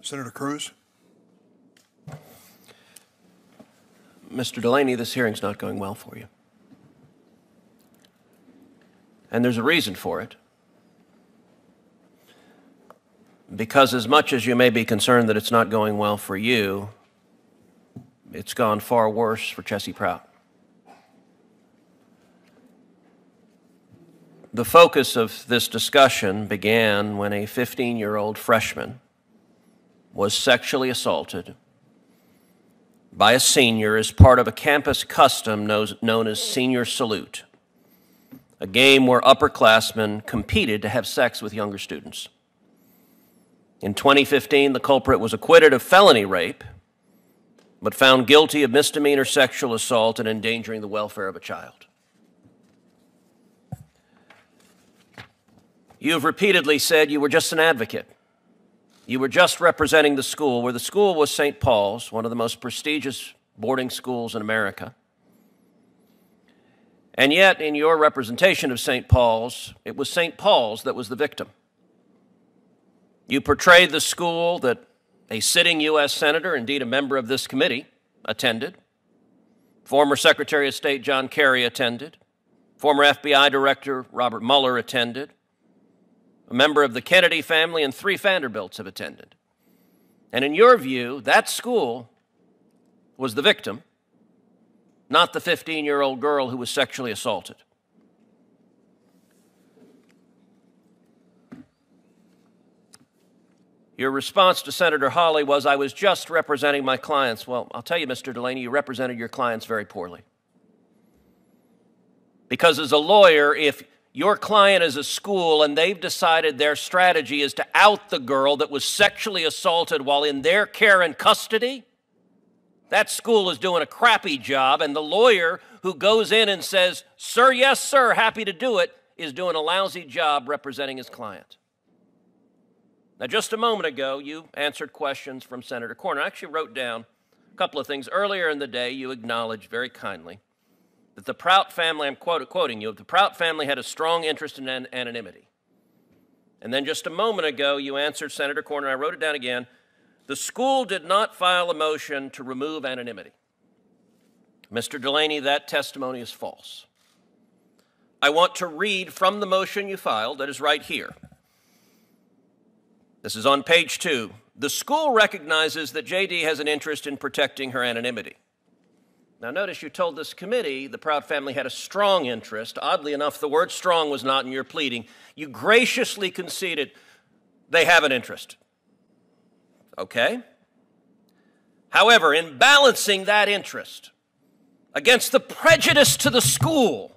Senator Cruz. Mr. Delaney, this hearing's not going well for you. And there's a reason for it. Because as much as you may be concerned that it's not going well for you, it's gone far worse for Chessie Prout. The focus of this discussion began when a 15-year-old freshman was sexually assaulted by a senior as part of a campus custom known as Senior Salute, a game where upperclassmen competed to have sex with younger students. In 2015, the culprit was acquitted of felony rape, but found guilty of misdemeanor sexual assault and endangering the welfare of a child. You have repeatedly said you were just an advocate. You were just representing the school, where the school was St. Paul's, one of the most prestigious boarding schools in America. And yet, in your representation of St. Paul's, it was St. Paul's that was the victim. You portrayed the school that a sitting U.S. Senator, indeed a member of this committee, attended. Former Secretary of State John Kerry attended. Former FBI Director Robert Mueller attended. A member of the Kennedy family and 3 Vanderbilts have attended. And in your view, that school was the victim, not the 15-year-old girl who was sexually assaulted. Your response to Senator Hawley was, I was just representing my clients. Well, I'll tell you, Mr. Delaney, you represented your clients very poorly. Because as a lawyer, if your client is a school and they've decided their strategy is to out the girl that was sexually assaulted while in their care and custody, that school is doing a crappy job, and the lawyer who goes in and says, sir, yes, sir, happy to do it, is doing a lousy job representing his client. Now, just a moment ago, you answered questions from Senator Cornyn. I actually wrote down a couple of things. Earlier in the day, you acknowledged very kindly that the Prout family, I'm quoting you, the Prout family had a strong interest in anonymity. And then just a moment ago, you answered Senator Cornyn, I wrote it down again, the school did not file a motion to remove anonymity. Mr. Delaney, that testimony is false. I want to read from the motion you filed that is right here. This is on page 2. The school recognizes that JD has an interest in protecting her anonymity. Now notice you told this committee the Prout family had a strong interest. Oddly enough, the word strong was not in your pleading. You graciously conceded they have an interest. Okay? However, in balancing that interest against the prejudice to the school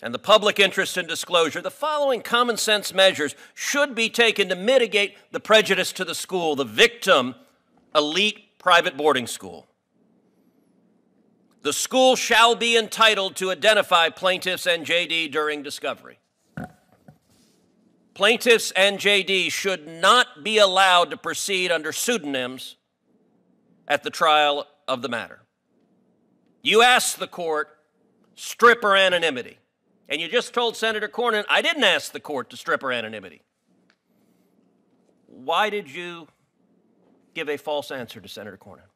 and the public interest in disclosure, the following common sense measures should be taken to mitigate the prejudice to the school, the victim, elite private boarding school. The school shall be entitled to identify plaintiffs and JD during discovery. Plaintiffs and JD should not be allowed to proceed under pseudonyms at the trial of the matter. You asked the court, strip her anonymity. And you just told Senator Cornyn, I didn't ask the court to strip her anonymity. Why did you give a false answer to Senator Cornyn?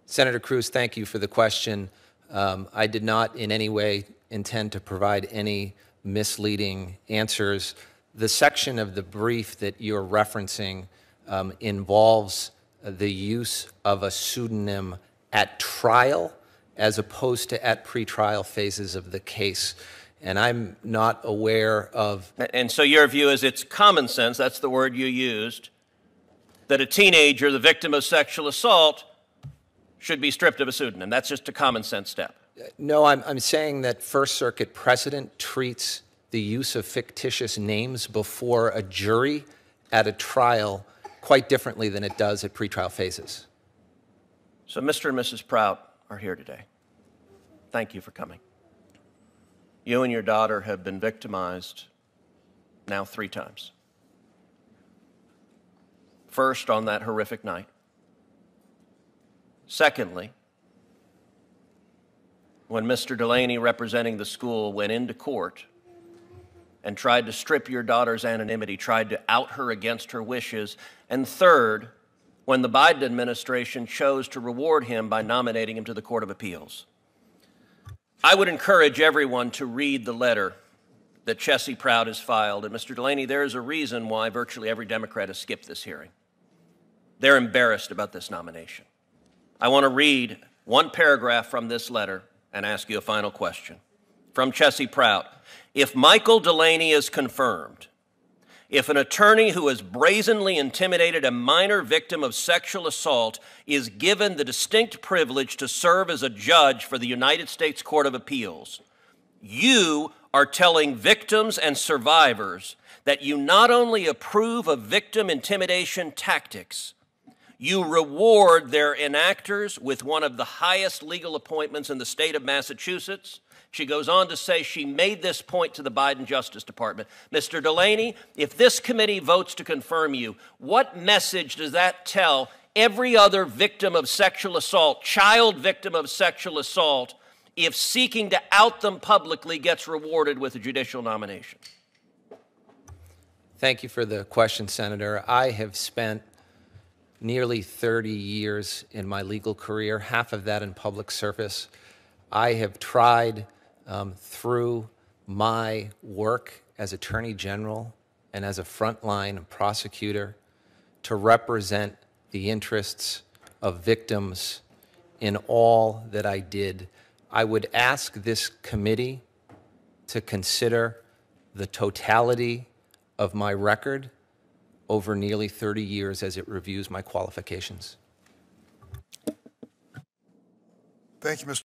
Senator Cruz, thank you for the question. I did not in any way intend to provide any misleading answers. The section of the brief that you're referencing involves the use of a pseudonym at trial as opposed to at pretrial phases of the case. And I'm not aware of... And so your view is it's common sense, that's the word you used, that a teenager, the victim of sexual assault, should be stripped of a pseudonym. That's just a common sense step. No, I'm saying that First Circuit precedent treats the use of fictitious names before a jury at a trial quite differently than it does at pretrial phases. So Mr. and Mrs. Prout are here today. Thank you for coming. You and your daughter have been victimized now 3 times. First, on that horrific night. Secondly, when Mr. Delaney, representing the school, went into court and tried to strip your daughter's anonymity, tried to out her against her wishes. And third, when the Biden administration chose to reward him by nominating him to the Court of Appeals. I would encourage everyone to read the letter that Chessie Proud has filed. And Mr. Delaney, there is a reason why virtually every Democrat has skipped this hearing. They're embarrassed about this nomination. I want to read one paragraph from this letter and ask you a final question. From Chessie Proud. If Michael Delaney is confirmed, if an attorney who has brazenly intimidated a minor victim of sexual assault is given the distinct privilege to serve as a judge for the United States Court of Appeals, you are telling victims and survivors that you not only approve of victim intimidation tactics, you reward their enactors with one of the highest legal appointments in the state of Massachusetts. She goes on to say she made this point to the Biden Justice Department. Mr. Delaney, if this committee votes to confirm you, what message does that tell every other victim of sexual assault, child victim of sexual assault, if seeking to out them publicly gets rewarded with a judicial nomination? Thank you for the question, Senator. I have spent nearly 30 years in my legal career, half of that in public service. I have tried through my work as Attorney General and as a frontline prosecutor to represent the interests of victims in all that I did. I would ask this committee to consider the totality of my record over nearly 30 years as it reviews my qualifications. Thank you, Mr.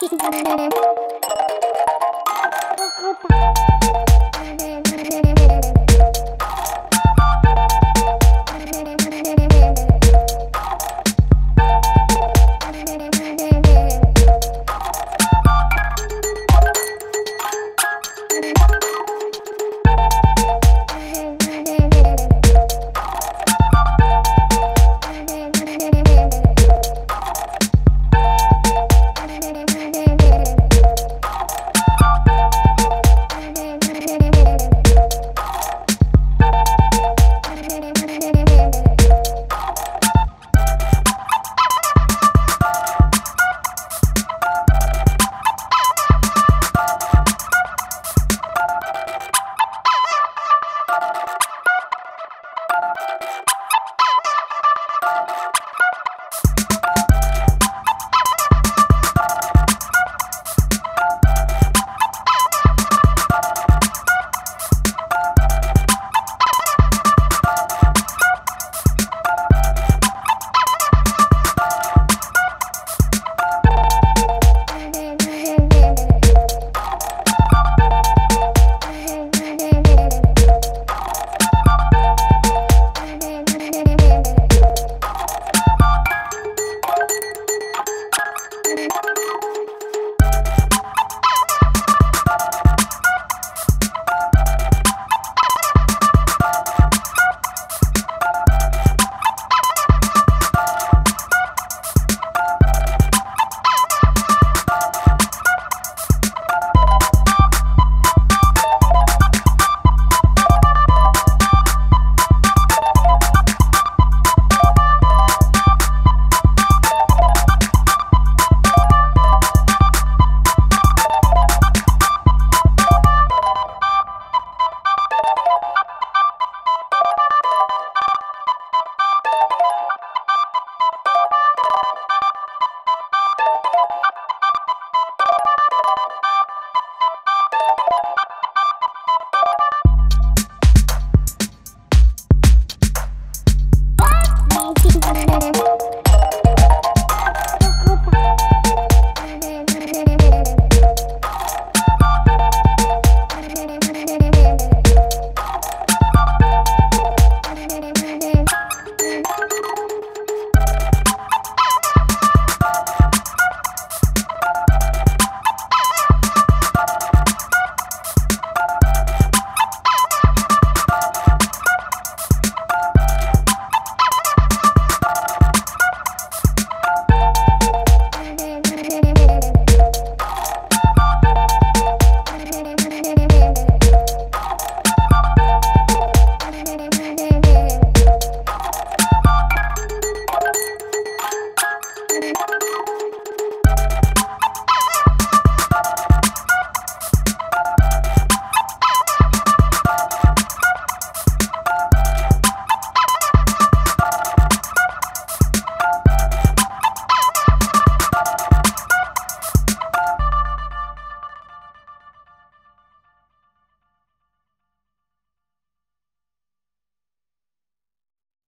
notifications on the